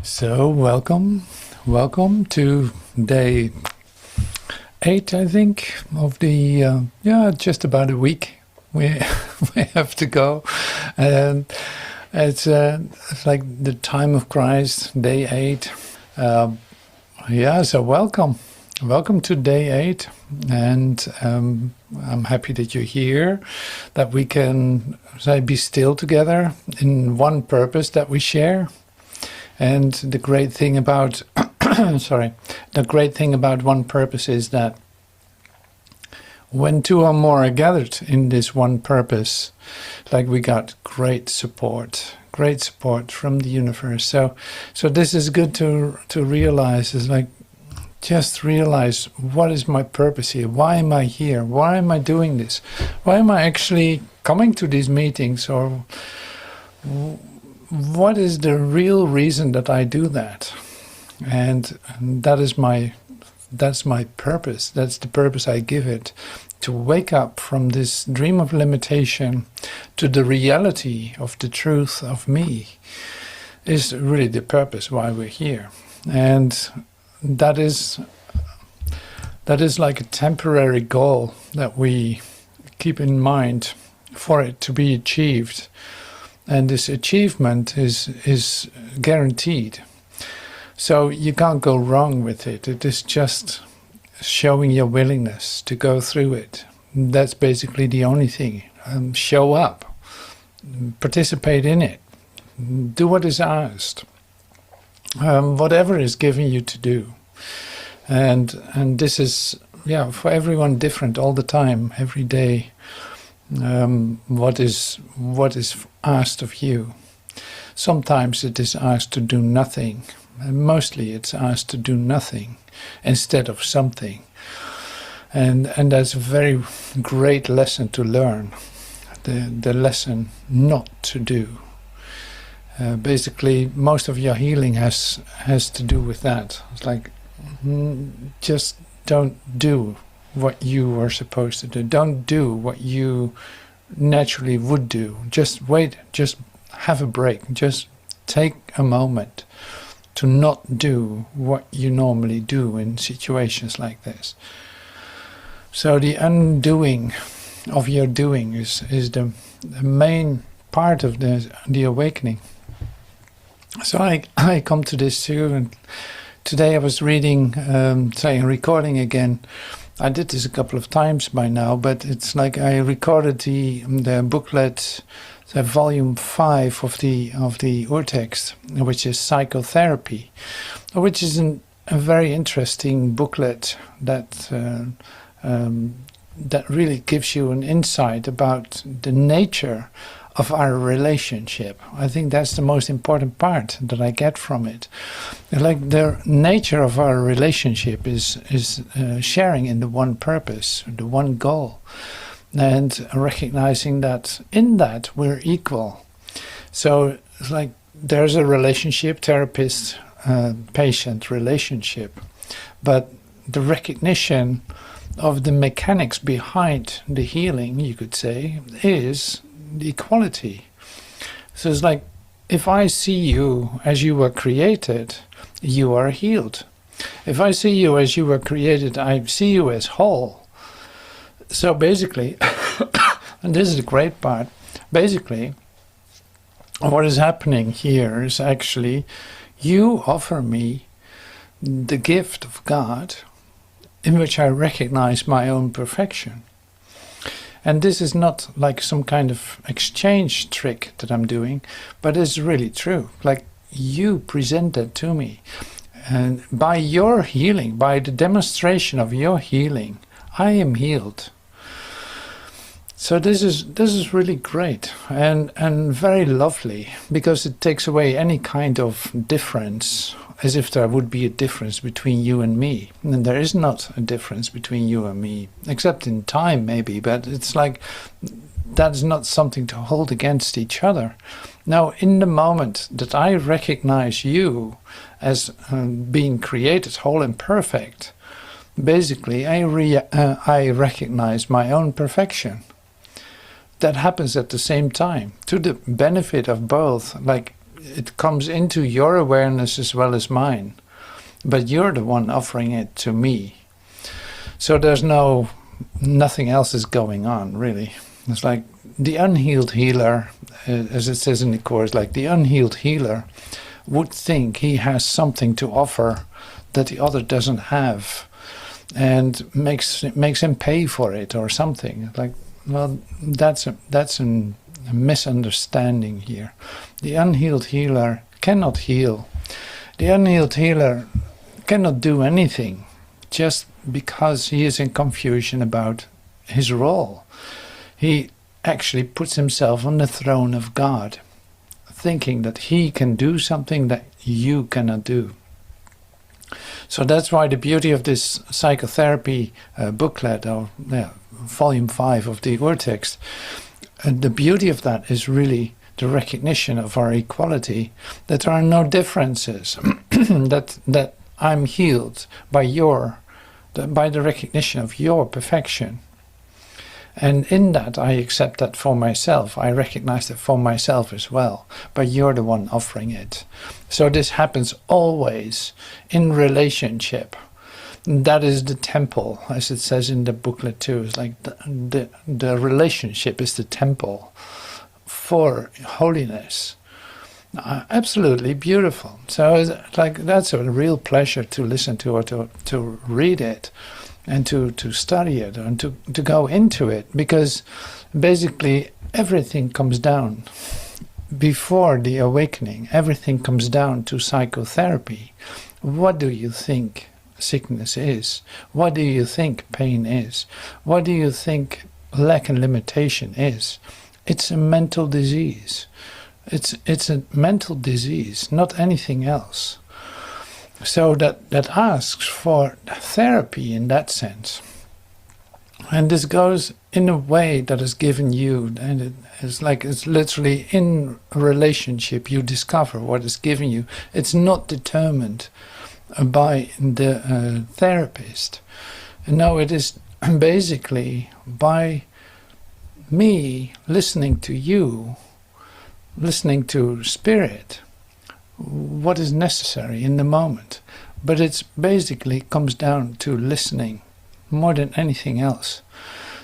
So welcome to day 8, I think, of the just about a week we we have to go, and it's like the time of Christ, day 8. So welcome to day 8, and I'm happy that you're here, that we can be still together in one purpose that we share. And the great thing about the great thing about one purpose is that when two or more are gathered in this one purpose, like, we got great support from the universe. So this is good to realize. Is like, just realize, what is my purpose here? Why am I here? Why am I doing this? Why am I actually coming to these meetings? Or what is the real reason that I do that? And that's my purpose. That's the purpose I give it, to wake up from this dream of limitation to the reality of the truth of me, is really the purpose why we're here. And that is like a temporary goal that we keep in mind for it to be achieved. And this achievement is guaranteed. So you can't go wrong with it. It is just showing your willingness to go through it. That's basically the only thing. Show up. Participate in it. Do what is asked. Whatever is given you to do. And this is, for everyone different all the time, every day. What is asked of you. Sometimes it is asked to do nothing, and mostly it's asked to do nothing instead of something. And that's a very great lesson to learn, the lesson not to do. Basically, most of your healing has to do with that. It's like, just don't do what you are supposed to do. Don't do what you naturally would do. Just wait, just have a break. Just take a moment to not do what you normally do in situations like this. So the undoing of your doing is the main part of the awakening. So I come to this too, and today I was reading, recording again. I did this a couple of times by now, but it's like I recorded the booklet, the volume 5 of the urtext, which is Psychotherapy, which is a very interesting booklet that really gives you an insight about the nature of our relationship. I think that's the most important part that I get from it. Like, the nature of our relationship is sharing in the one purpose, the one goal, and recognizing that in that we're equal. So it's like, there's a relationship, therapist patient relationship, but the recognition of the mechanics behind the healing, you could say, is the equality. So it's like, if I see you as you were created, you are healed. If I see you as you were created, I see you as whole. So basically, and this is the great part, basically what is happening here is actually, you offer me the gift of God in which I recognize my own perfection. And this is not like some kind of exchange trick that I'm doing, but it's really true. Like, you present that to me. And by your healing, by the demonstration of your healing, I am healed. So this is really great and very lovely, because it takes away any kind of difference, as if there would be a difference between you and me. And there is not a difference between you and me, except in time maybe, but it's like, that's not something to hold against each other. Now, in the moment that I recognize you as being created whole and perfect, basically I recognize my own perfection. That happens at the same time, to the benefit of both. Like, it comes into your awareness as well as mine, but you're the one offering it to me. So there's nothing else is going on, really. It's like the unhealed healer, as it says in the Course, like the unhealed healer would think he has something to offer that the other doesn't have, and makes him pay for it or something. Like, well, that's a misunderstanding here. The unhealed healer cannot heal. The unhealed healer cannot do anything just because he is in confusion about his role. He actually puts himself on the throne of God, thinking that he can do something that you cannot do. So that's why the beauty of this psychotherapy booklet, or volume 5 of the Urtext, the beauty of that is really the recognition of our equality, that there are no differences, that I'm healed by the recognition of your perfection. And in that, I accept that for myself. I recognize that for myself as well. But you're the one offering it. So this happens always in relationship. That is the temple, as it says in the booklet too. It's like the relationship is the temple for holiness. Absolutely beautiful. So it's like that's a real pleasure to listen to, or to read it, and to study it, and to go into it, because basically everything comes down before the awakening. Everything comes down to psychotherapy. What do you think sickness is? What do you think pain is? What do you think lack and limitation is? It's a mental disease. It's a mental disease, not anything else. So that asks for therapy in that sense. And this goes in a way that is given you, and it's literally in a relationship you discover what is given you. It's not determined by the therapist. No, it is basically by me listening to you, listening to spirit, what is necessary in the moment. But it's basically comes down to listening more than anything else.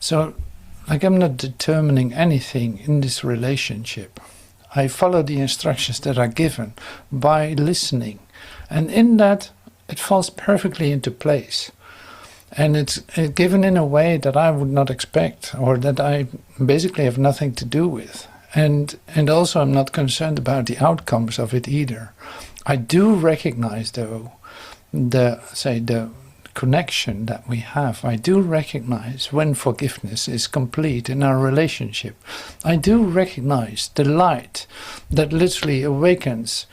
So, like, I'm not determining anything in this relationship. I follow the instructions that are given by listening. And in that, it falls perfectly into place. And it's given in a way that I would not expect, or that I basically have nothing to do with. And also I'm not concerned about the outcomes of it either. I do recognize, though, the connection that we have. I do recognize when forgiveness is complete in our relationship. I do recognize the light that literally awakens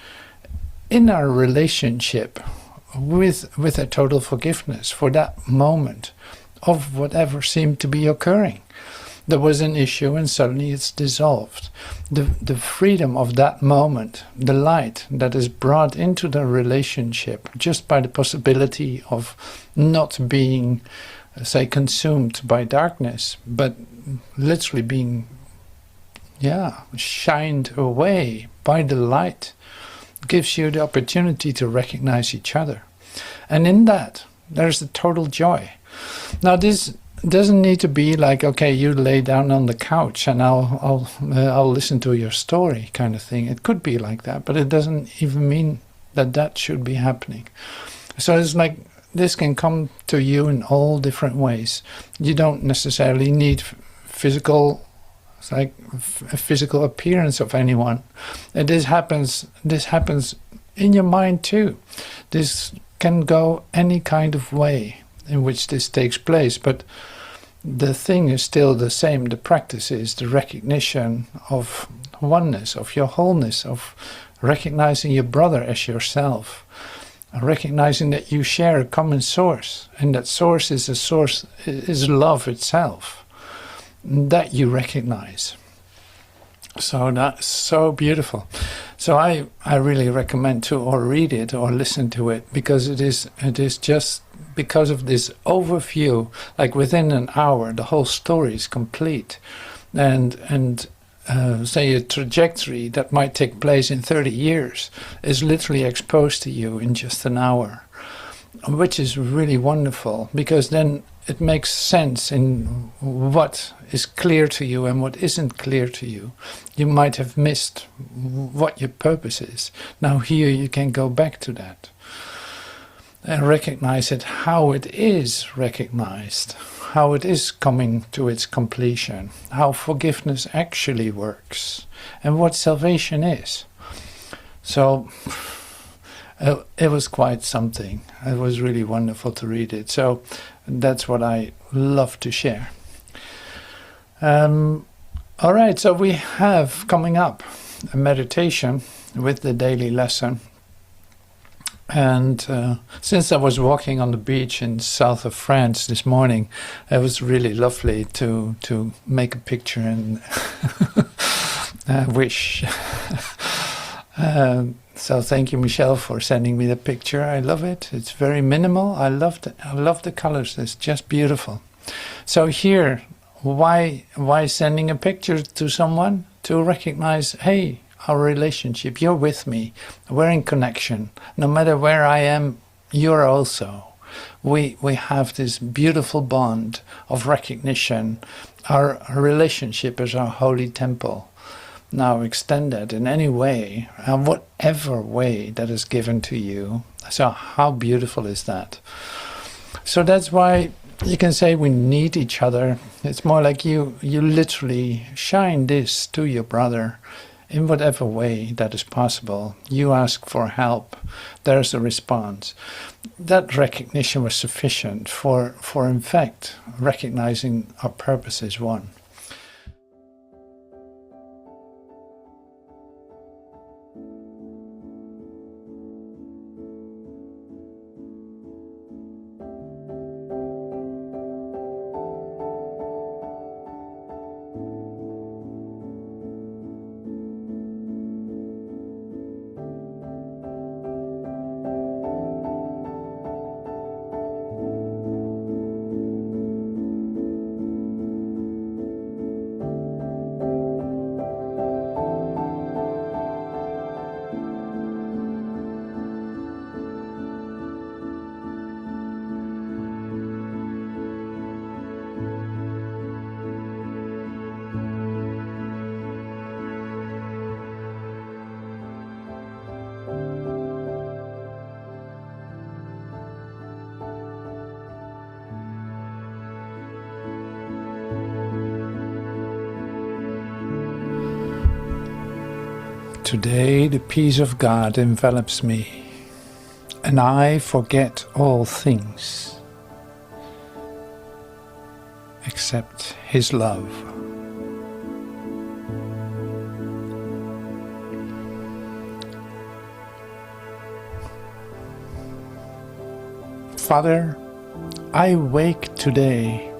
in our relationship with a total forgiveness for that moment of whatever seemed to be occurring. There was an issue and suddenly it's dissolved. The freedom of that moment, the light that is brought into the relationship just by the possibility of not being, say, consumed by darkness, but literally being, shined away by the light, gives you the opportunity to recognize each other. And in that, there's the total joy. Now, this doesn't need to be like, okay, you lay down on the couch and I'll listen to your story kind of thing. It could be like that, but it doesn't even mean that should be happening. So it's like this can come to you in all different ways. You don't necessarily need physical, it's like a physical appearance of anyone. And this happens in your mind too. This can go any kind of way in which this takes place, but the thing is still the same. The practice is the recognition of oneness, of your wholeness, of recognizing your brother as yourself, recognizing that you share a common source, and that source is love itself, that you recognize. So that's so beautiful. So I really recommend to or read it or listen to it, because it is just because of this overview, like within an hour the whole story is complete, and say a trajectory that might take place in 30 years is literally exposed to you in just an hour, which is really wonderful, because then it makes sense in what is clear to you and what isn't clear to you. You might have missed what your purpose is. Now here you can go back to that and recognize it, how it is recognized, how it is coming to its completion, how forgiveness actually works, and what salvation is. So it was quite something. It was really wonderful to read it. So that's what I love to share. All right, so we have coming up a meditation with the daily lesson. And since I was walking on the beach in south of France this morning, it was really lovely to make a picture and wish. So thank you, Michelle, for sending me the picture. I love it. It's very minimal. I love the colors. It's just beautiful. So here, why sending a picture to someone? To recognize, hey, our relationship, you're with me, we're in connection. No matter where I am, you're also. We have this beautiful bond of recognition. Our relationship is our holy temple. Now extend that in any way, and whatever way that is given to you. So how beautiful is that? So that's why you can say we need each other. It's more like you literally shine this to your brother in whatever way that is possible. You ask for help, there's a response. That recognition was sufficient for in fact, recognizing our purpose is one. Today the peace of God envelops me, and I forget all things except His love. Father, I wake today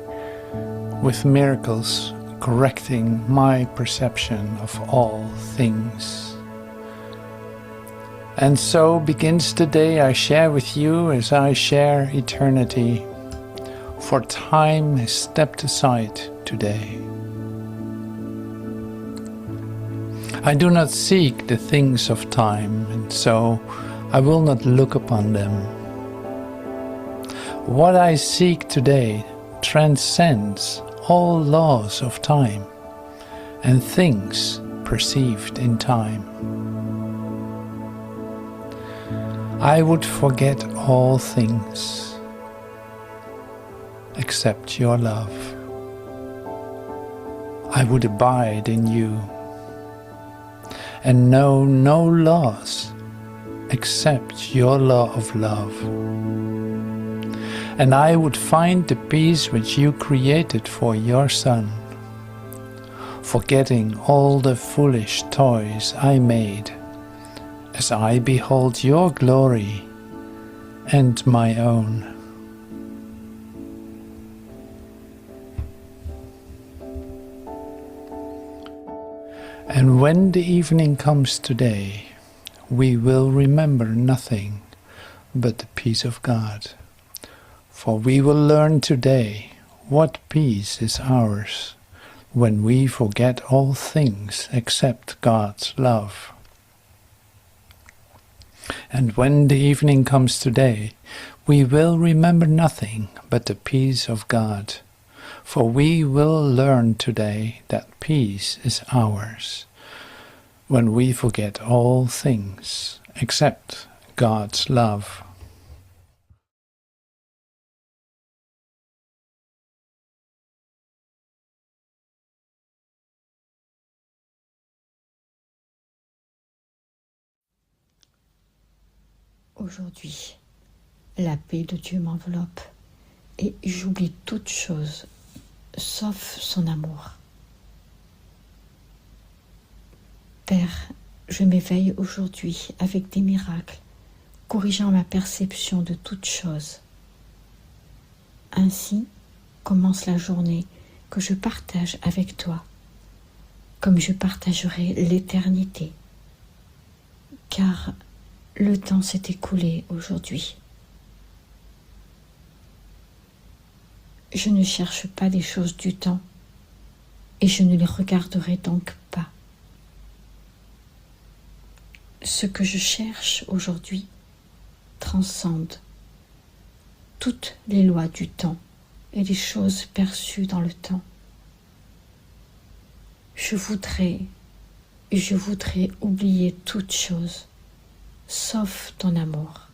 with miracles correcting my perception of all things. And so begins the day I share with you as I share eternity, for time is stepped aside today. I do not seek the things of time, and so I will not look upon them. What I seek today transcends all laws of time and things perceived in time. I would forget all things except your love. I would abide in you and know no laws except your law of love. And I would find the peace which you created for your Son, forgetting all the foolish toys I made, as I behold your glory and my own. And when the evening comes today, we will remember nothing but the peace of God. For we will learn today what peace is ours when we forget all things except God's love. And when the evening comes today, we will remember nothing but the peace of God, for we will learn today that peace is ours, when we forget all things except God's love. Aujourd'hui, la paix de Dieu m'enveloppe et j'oublie toute chose sauf son amour. Père, je m'éveille aujourd'hui avec des miracles, corrigeant ma perception de toute chose. Ainsi commence la journée que je partage avec toi, comme je partagerai l'éternité, car le temps s'est écoulé aujourd'hui. Je ne cherche pas les choses du temps et je ne les regarderai donc pas. Ce que je cherche aujourd'hui transcende toutes les lois du temps et les choses perçues dans le temps. Je voudrais oublier toute chose, sauf ton amour.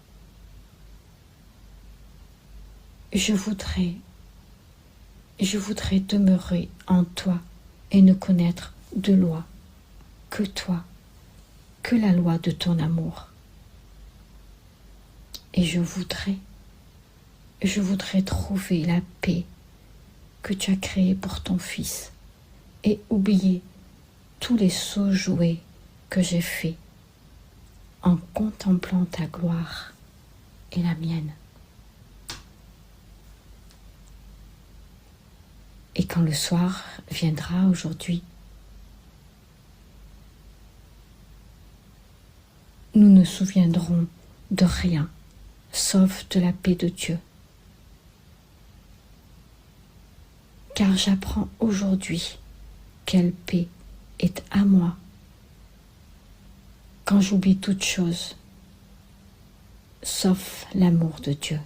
Je voudrais demeurer en toi et ne connaître de loi que toi, que la loi de ton amour. Et je voudrais trouver la paix que tu as créée pour ton Fils et oublier tous les sots jouets que j'ai faits en contemplant ta gloire et la mienne. Et quand le soir viendra aujourd'hui, nous ne souviendrons de rien, sauf de la paix de Dieu. Car j'apprends aujourd'hui quelle paix est à moi quand j'oublie toute chose, sauf l'amour de Dieu.